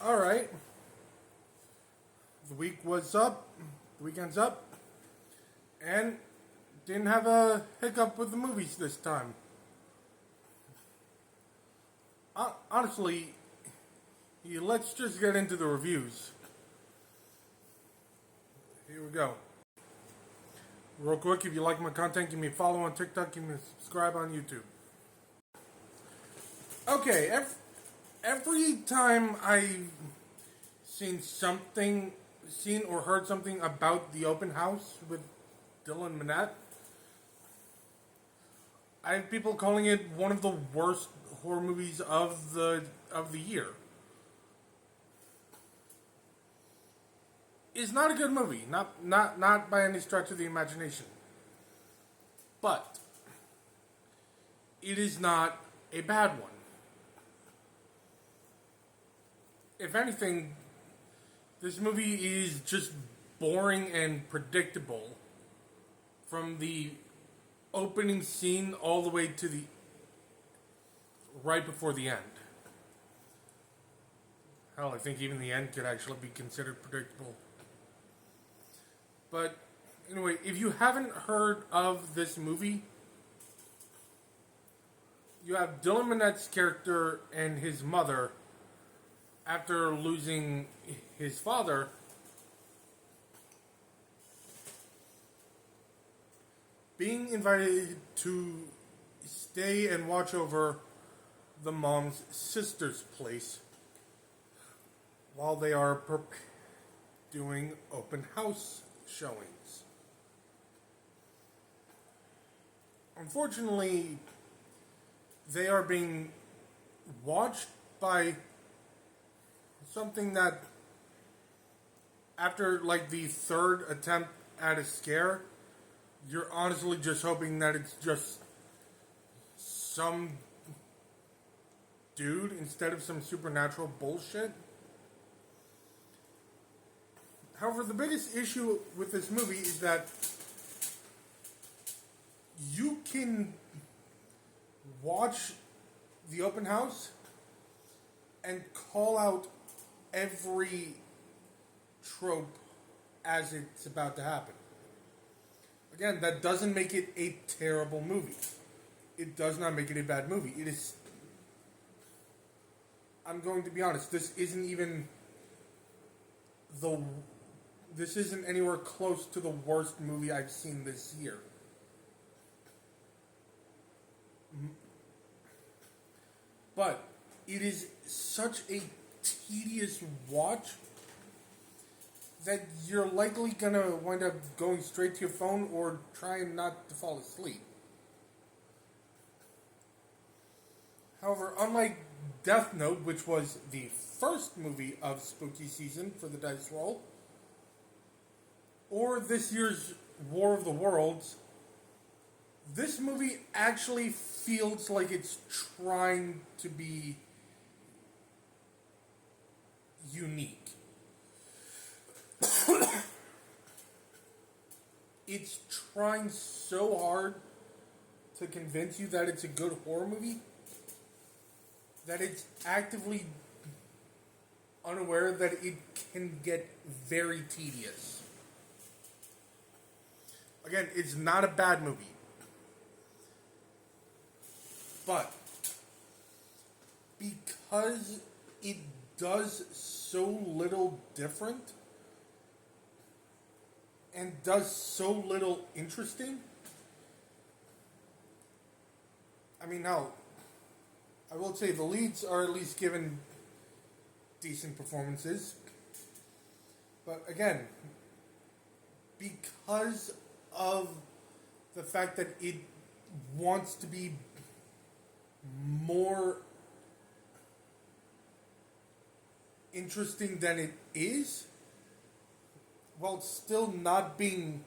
All right. The week was up. The weekend's up. And didn't have a hiccup with the movies this time. Honestly, let's just get into the reviews. Here we go. Real quick, if you like my content, give me a follow on TikTok, give me a subscribe on YouTube. Okay, every time I've seen or heard something about the open house with Dylan Minnette, I have people calling it one of the worst horror movies of the year. It's not a good movie, not by any stretch of the imagination. But it is not a bad one. If anything, this movie is just boring and predictable from the opening scene all the way to the right before the end. Hell, I think even the end could actually be considered predictable. But anyway, if you haven't heard of this movie, you have Dylan Minnette's character and his mother, after losing his father, being invited to stay and watch over the mom's sister's place while they are doing open house showings. Unfortunately, they are being watched by something that, after like the third attempt at a scare, you're honestly just hoping that it's just some dude instead of some supernatural bullshit. However, the biggest issue with this movie is that you can watch the open house and call out every trope as it's about to happen. Again, that doesn't make it a terrible movie. It does not make it a bad movie. It is... I'm going to be honest, this isn't anywhere close to the worst movie I've seen this year. But it is such a tedious watch that you're likely gonna wind up going straight to your phone or trying not to fall asleep. However, unlike Death Note, which was the first movie of spooky season for the Dice Roll, or this year's War of the Worlds, this movie actually feels like it's trying to be unique. It's trying so hard to convince you that it's a good horror movie that it's actively unaware that it can get very tedious. Again, it's not a bad movie. But because it does so little different and does so little interesting, I mean, now, I will say the leads are at least given decent performances. But again, because of the fact that it wants to be more interesting than it is, while still not being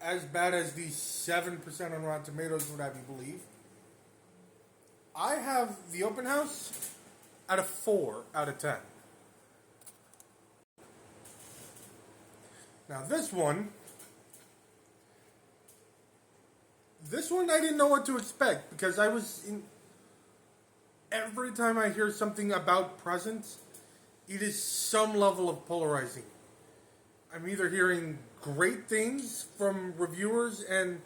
as bad as the 7% on Rotten Tomatoes would have you believe, I have the open house at a 4 out of 10. Now this one I didn't know what to expect, because every time I hear something about presents, it is some level of polarizing. I'm either hearing great things from reviewers and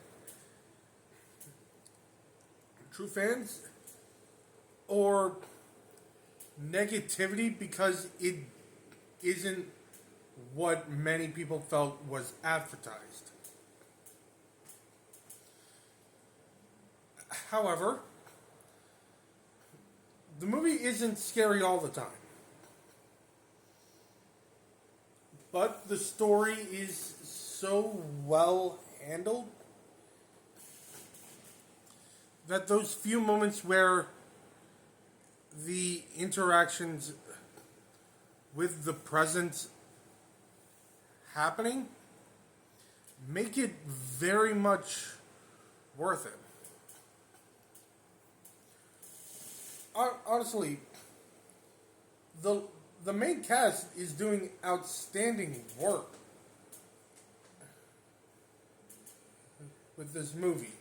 true fans, or negativity because it isn't what many people felt was advertised. However, the movie isn't scary all the time. But the story is so well handled that those few moments where the interactions with the present happening make it very much worth it. Honestly, the main cast is doing outstanding work with this movie.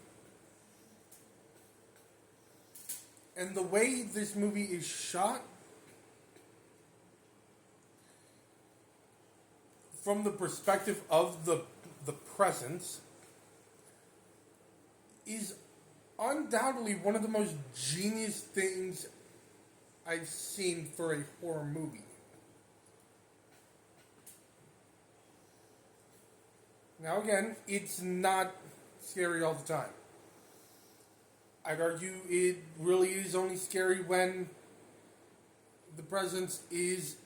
And the way this movie is shot, from the perspective of the presence, is undoubtedly one of the most genius things I've seen for a horror movie. Now again, it's not scary all the time. I'd argue it really is only scary when the presence is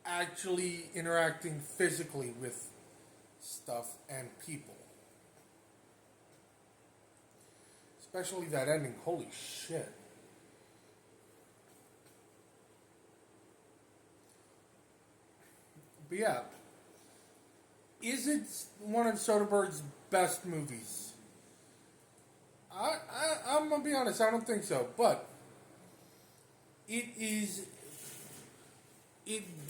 actually interacting physically with stuff and people. Especially that ending. Holy shit. But yeah. Is it one of Soderbergh's best movies? I'm going to be honest, I don't think so. But it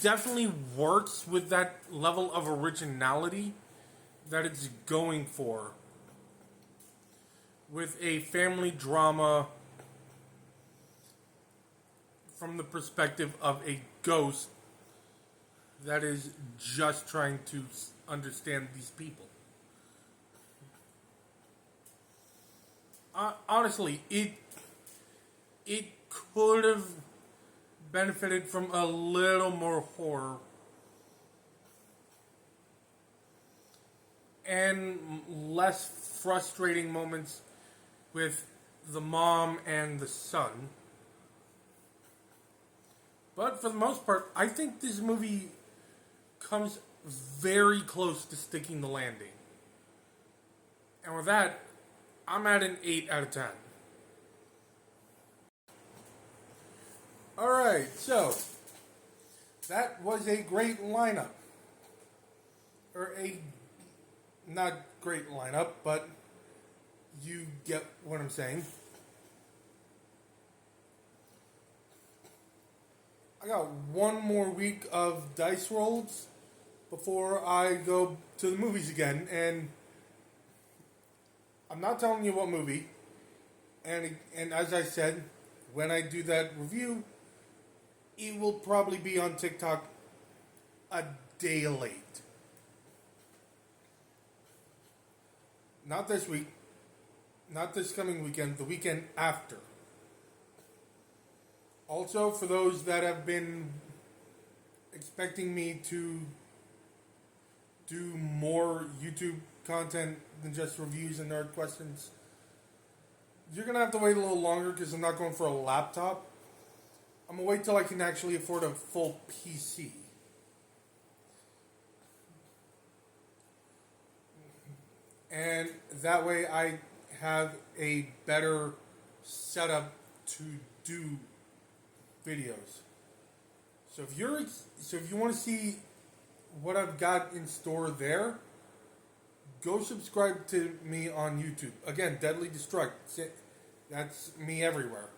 definitely works with that level of originality that it's going for. With a family drama from the perspective of a ghost that is just trying to understand these people. Honestly, it could have benefited from a little more horror and less frustrating moments with the mom and the son. But for the most part, I think this movie comes very close to sticking the landing. And with that, I'm at an 8 out of 10. Alright, so that was a great lineup. Or a not great lineup, but you get what I'm saying. I got one more week of dice rolls before I go to the movies again, and I'm not telling you what movie. And as I said, when I do that review, it will probably be on TikTok a day late. Not this week, not this coming weekend, the weekend after. Also, for those that have been expecting me to do more YouTube content than just reviews and nerd questions, you're going to have to wait a little longer because I'm not going for a laptop. I'm going to wait till I can actually afford a full PC. And that way I have a better setup to do videos. So if you want to see what I've got in store there, go subscribe to me on YouTube. Again, Deadly Destruct. That's me everywhere.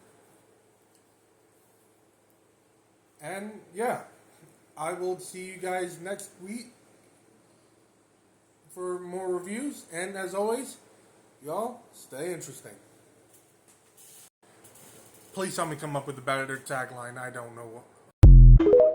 And yeah, I will see you guys next week for more reviews. And as always, y'all stay interesting. Please help me come up with a better tagline. I don't know what.